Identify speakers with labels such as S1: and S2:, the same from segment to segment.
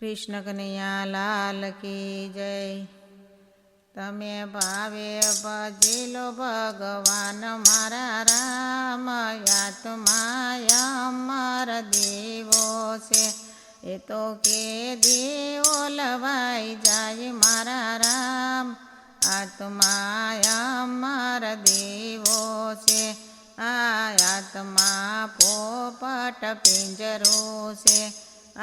S1: કૃષ્ણ કનૈયા લાલ કી જય। તમે ભાવે ભજેલો ભગવાન મારા રામ, આત્મા અમર દેવો છે। એ તો કે દેવો લવાઈ જાય મારા રામ, આત્મા અમર દેવો છે। આ આત્મા પોપટ પિંજરો છે,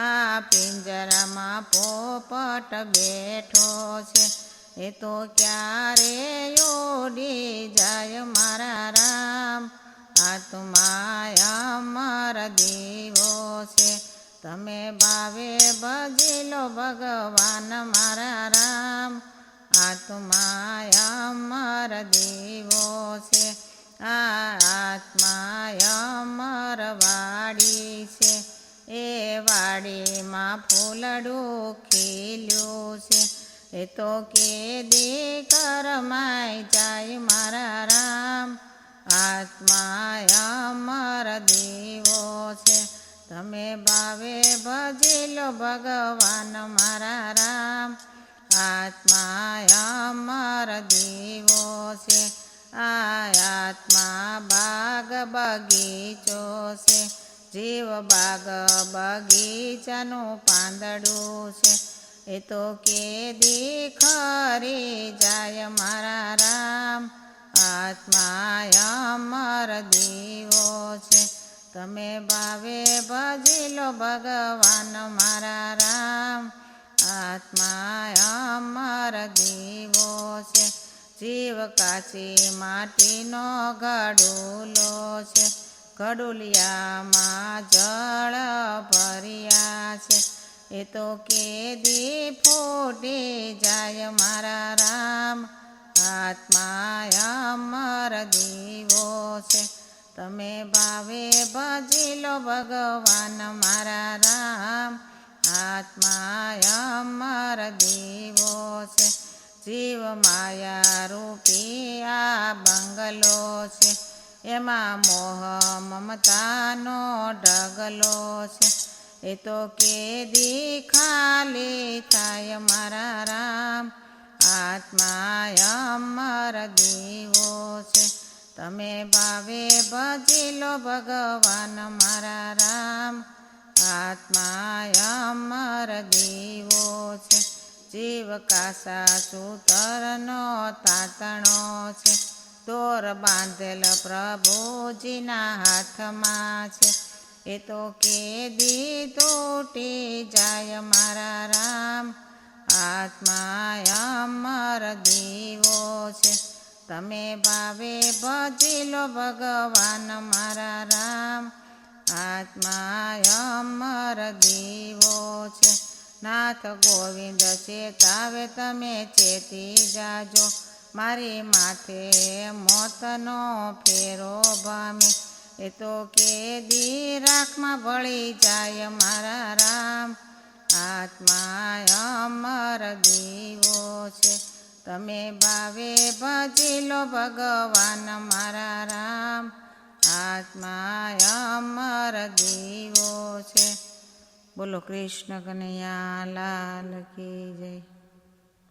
S1: આ પિંજરામાં પોપટ બેઠો છે। એ તો ક્યારે ઉડી જાય મારા રામ, આત્મા અમર દેવો છે। તમે ભાવે ભજેલો ભગવાન મારા રામ, આત્મા અમર દેવો છે। આ આત્મા અમર વાડી છે, એ વાડીમાં ફૂલડું ખીલ્યું છે। એ તો કેદી કરમાઈ જાય મારા રામ, આત્મા અમર દેવો છે। તમે ભાવે ભજેલો ભગવાન મારા રામ, આત્મા અમર દેવો છે। આ આત્મા બાગ બગીચો છે, જીવ બાગ બગીચાનું પાંદડું છે। એ તો કેદી ખરી જાય મારા રામ, આત્મા અમર દેવો છે। તમે ભાવે ભજેલો ભગવાન મારા રામ, આત્મા અમર દેવો છે। જીવ કાચી માટીનો ઘડુલો છે, ઘડુલિયામાં જળ ભર્યા છે। એ તો કેદી ફૂટી જાય મારા રામ, આત્મા અમર દેવો છે। તમે ભાવે ભજેલો ભગવાન મારા રામ, આત્મા અમર દેવો છે। જીવ માયા રૂપી આ બંગલો છે, એમાં મોહ મમતાનો ઢગલો છે। એ તો કેદી ખાલી થાય મારા રામ, આત્મા અમર દેવો છે। તમે ભાવે ભજેલો ભગવાન મારા રામ, આત્મા અમર દેવો છે। જીવ કાસા સૂતરનો તાતણો છે, દોર બાંધેલ પ્રભુજીના હાથમાં છે। એ તો કેદી તૂટી જાય મારા રામ, આત્મા અમર દેવો છે। તમે ભાવે ભજેલો ભગવાન મારા રામ, આત્મા અમર દેવો છે। નાથ ગોવિંદ ચેતાવે તમે ચેતી જાજો, મારી માથે મોતનો ફેરો ભામે। એ તો કેદી રાખમાં ભળી જાય મારા રામ, આત્મા અમર દેવો છે। તમે ભાવે ભજેલો ભગવાન મારા રામ, આત્મા અમર દેવો છે। બોલો કૃષ્ણ કનૈયા લાલ કી જય।